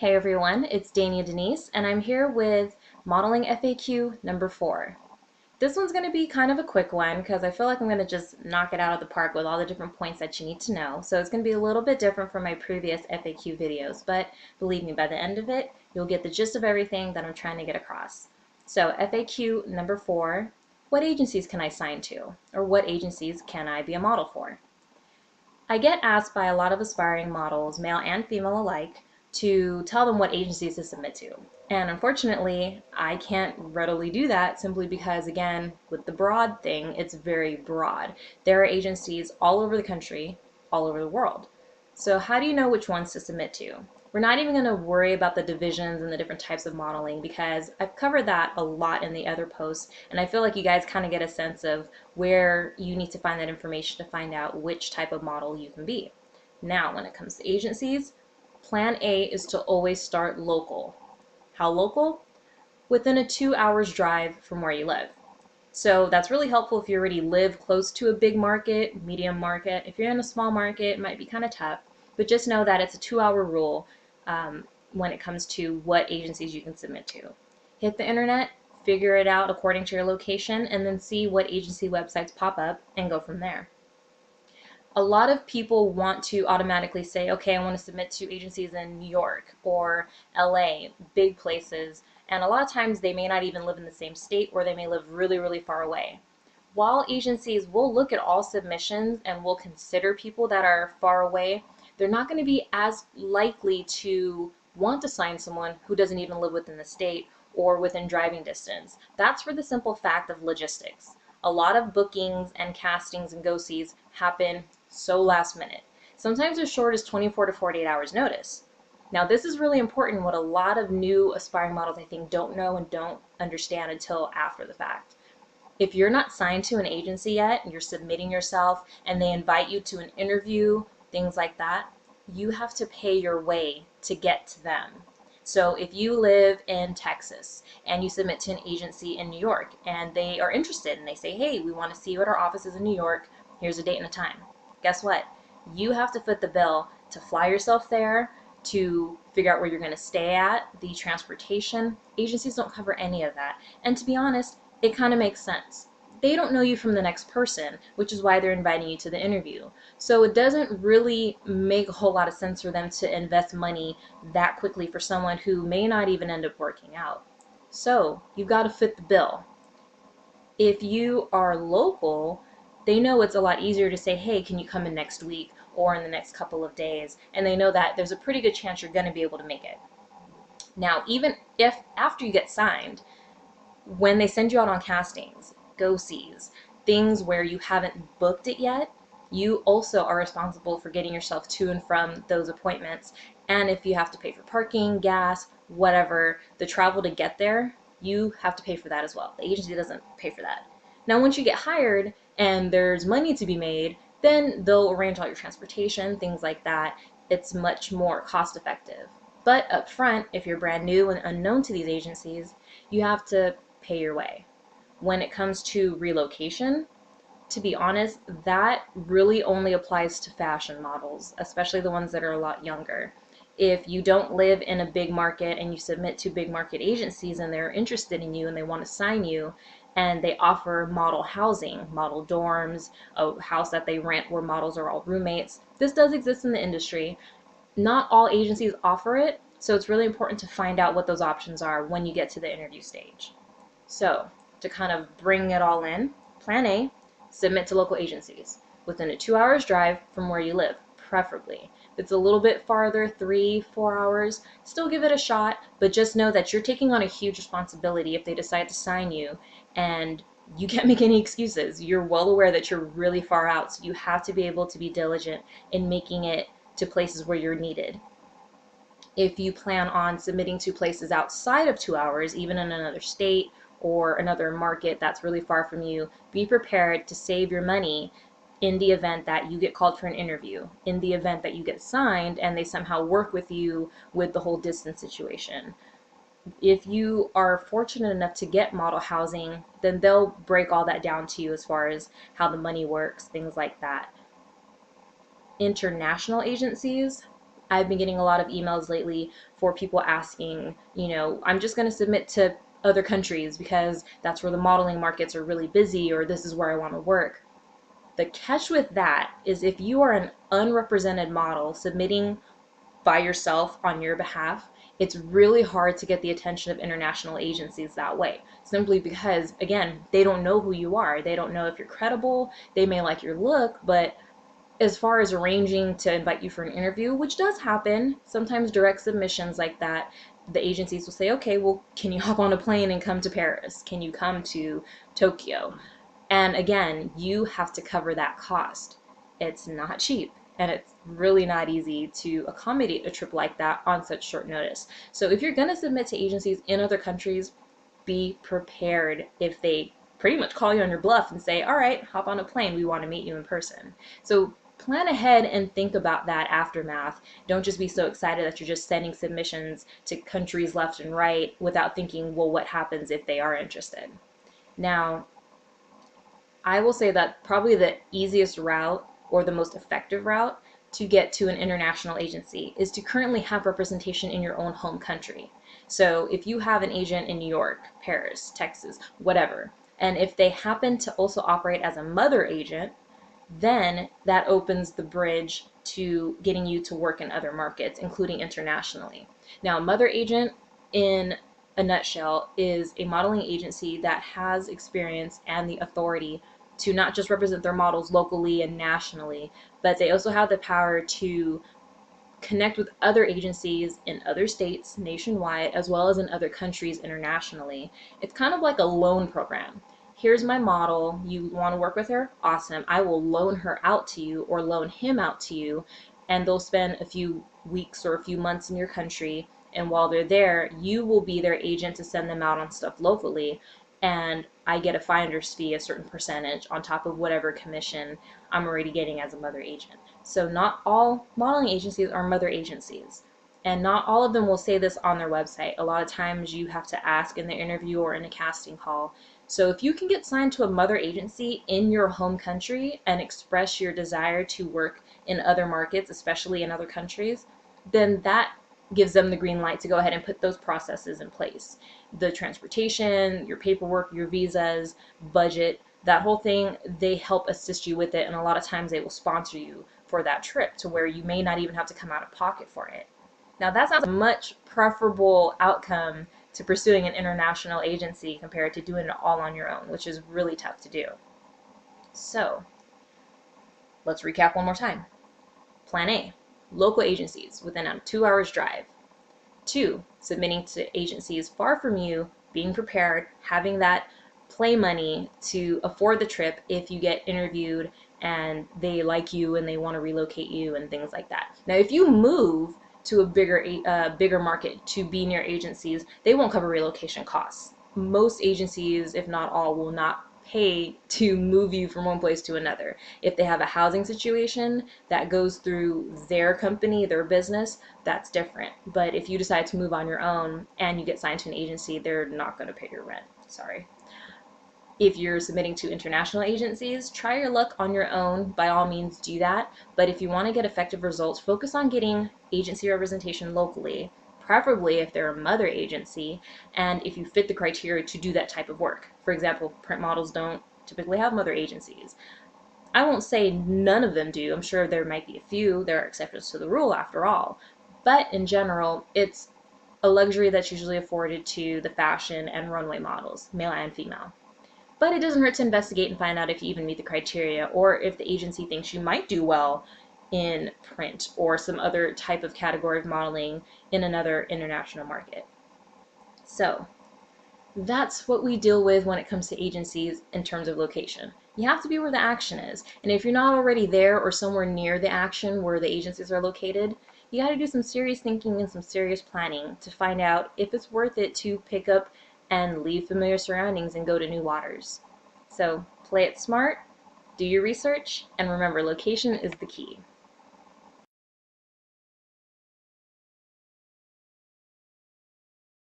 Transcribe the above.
Hey everyone, it's Dania Denise, and I'm here with modeling FAQ number 4. This one's going to be kind of a quick one because I feel like I'm going to just knock it out of the park with all the different points that you need to know. So it's going to be a little bit different from my previous FAQ videos, but believe me, by the end of it, you'll get the gist of everything that I'm trying to get across. So FAQ number 4, what agencies can I sign to? Or what agencies can I be a model for? I get asked by a lot of aspiring models, male and female alike, to tell them what agencies to submit to. And unfortunately, I can't readily do that simply because, again, with the broad thing, it's very broad. There are agencies all over the country, all over the world. So how do you know which ones to submit to? We're not even going to worry about the divisions and the different types of modeling because I've covered that a lot in the other posts, and I feel like you guys kind of get a sense of where you need to find that information to find out which type of model you can be. Now, when it comes to agencies, plan A is to always start local. How local? Within a 2 hours drive from where you live. So that's really helpful if you already live close to a big market, medium market. If you're in a small market, it might be kind of tough, but just know that it's a 2 hour rule when it comes to what agencies you can submit to. Hit the internet, figure it out according to your location, and then see what agency websites pop up and go from there. A lot of people want to automatically say, okay, I want to submit to agencies in New York or LA, big places, and a lot of times they may not even live in the same state or they may live really, really far away. While agencies will look at all submissions and will consider people that are far away, they're not going to be as likely to want to sign someone who doesn't even live within the state or within driving distance. That's for the simple fact of logistics. A lot of bookings and castings and go-sees happen so last minute, sometimes as short as 24 to 48 hours notice. Now this is really important, what a lot of new aspiring models I think don't know and don't understand until after the fact. If you're not signed to an agency yet and you're submitting yourself and they invite you to an interview, things like that, you have to pay your way to get to them. So if you live in Texas and you submit to an agency in New York and they are interested and they say, hey, we want to see you at our offices in New York, here's a date and a time. Guess what? You have to foot the bill to fly yourself there, to figure out where you're going to stay at, the transportation. Agencies don't cover any of that. And to be honest, it kind of makes sense. They don't know you from the next person, which is why they're inviting you to the interview. So it doesn't really make a whole lot of sense for them to invest money that quickly for someone who may not even end up working out. So you've got to fit the bill. If you are local, they know it's a lot easier to say, hey, can you come in next week or in the next couple of days? And they know that there's a pretty good chance you're going to be able to make it. Now, even if after you get signed, when they send you out on castings, go-sees, things where you haven't booked it yet, you also are responsible for getting yourself to and from those appointments. And if you have to pay for parking, gas, whatever, the travel to get there, you have to pay for that as well. The agency doesn't pay for that. Now, once you get hired and there's money to be made, then they'll arrange all your transportation, things like that. It's much more cost effective. But up front, if you're brand new and unknown to these agencies, you have to pay your way. When it comes to relocation, to be honest, that really only applies to fashion models, especially the ones that are a lot younger. If you don't live in a big market and you submit to big market agencies and they're interested in you and they want to sign you and they offer model housing, model dorms, a house that they rent where models are all roommates, this does exist in the industry. Not all agencies offer it, so it's really important to find out what those options are when you get to the interview stage. So, to kind of bring it all in, plan A, submit to local agencies within a 2 hours drive from where you live, preferably. If it's a little bit farther, 3-4 hours, still give it a shot, but just know that you're taking on a huge responsibility if they decide to sign you, and you can't make any excuses. You're well aware that you're really far out, so you have to be able to be diligent in making it to places where you're needed. If you plan on submitting to places outside of 2 hours, even in another state or another market that's really far from you, be prepared to save your money in the event that you get called for an interview, in the event that you get signed and they somehow work with you with the whole distance situation. If you are fortunate enough to get model housing, then they'll break all that down to you as far as how the money works, things like that. International agencies, I've been getting a lot of emails lately for people asking, I'm just going to submit to other countries because that's where the modeling markets are really busy, or this is where I want to work. The catch with that is if you are an unrepresented model submitting by yourself on your behalf, it's really hard to get the attention of international agencies that way. Simply because, again, they don't know who you are. They don't know if you're credible. They may like your look, but as far as arranging to invite you for an interview, which does happen, sometimes direct submissions like that, the agencies will say, okay, well, can you hop on a plane and come to Paris? Can you come to Tokyo? And again, you have to cover that cost. It's not cheap, and it's really not easy to accommodate a trip like that on such short notice. So if you're going to submit to agencies in other countries, be prepared if they pretty much call you on your bluff and say, all right, hop on a plane, we want to meet you in person. So plan ahead and think about that aftermath. Don't just be so excited that you're just sending submissions to countries left and right without thinking, well, what happens if they are interested? Now, I will say that probably the easiest route or the most effective route to get to an international agency is to currently have representation in your own home country. So if you have an agent in New York, Paris, Texas, whatever, and if they happen to also operate as a mother agent, then that opens the bridge to getting you to work in other markets, including internationally. Now, a mother agent, in a nutshell, is a modeling agency that has experience and the authority to not just represent their models locally and nationally, but they also have the power to connect with other agencies in other states nationwide as well as in other countries internationally. It's kind of like a loan program. Here's my model. You want to work with her? Awesome. I will loan her out to you or loan him out to you, and they'll spend a few weeks or a few months in your country. And while they're there, you will be their agent to send them out on stuff locally. And I get a finder's fee, a certain percentage, on top of whatever commission I'm already getting as a mother agent. So not all modeling agencies are mother agencies. And not all of them will say this on their website. A lot of times you have to ask in the interview or in a casting call. So if you can get signed to a mother agency in your home country and express your desire to work in other markets, especially in other countries, then that gives them the green light to go ahead and put those processes in place. The transportation, your paperwork, your visas, budget, that whole thing, they help assist you with it, and a lot of times they will sponsor you for that trip to where you may not even have to come out of pocket for it. Now that sounds a much preferable outcome to pursuing an international agency compared to doing it all on your own, which is really tough to do. So let's recap one more time. Plan A, local agencies within a 2 hours drive. 2, submitting to agencies far from you, being prepared, having that play money to afford the trip if you get interviewed and they like you and they want to relocate you and things like that. Now, if you move to a bigger market to be near agencies, they won't cover relocation costs. Most agencies, if not all, will not pay to move you from one place to another. If they have a housing situation that goes through their company, their business, that's different. But if you decide to move on your own and you get signed to an agency, they're not going to pay your rent. Sorry. If you're submitting to international agencies, try your luck on your own. By all means, do that. But if you want to get effective results, focus on getting agency representation locally, preferably if they're a mother agency, and if you fit the criteria to do that type of work. For example, print models don't typically have mother agencies. I won't say none of them do. I'm sure there might be a few. There are exceptions to the rule after all. But in general, it's a luxury that's usually afforded to the fashion and runway models, male and female. But it doesn't hurt to investigate and find out if you even meet the criteria or if the agency thinks you might do well in print or some other type of category of modeling in another international market. So that's what we deal with when it comes to agencies in terms of location. You have to be where the action is. And if you're not already there or somewhere near the action where the agencies are located, you got to do some serious thinking and some serious planning to find out if it's worth it to pick up and leave familiar surroundings and go to new waters. So play it smart, do your research, and remember, location is the key.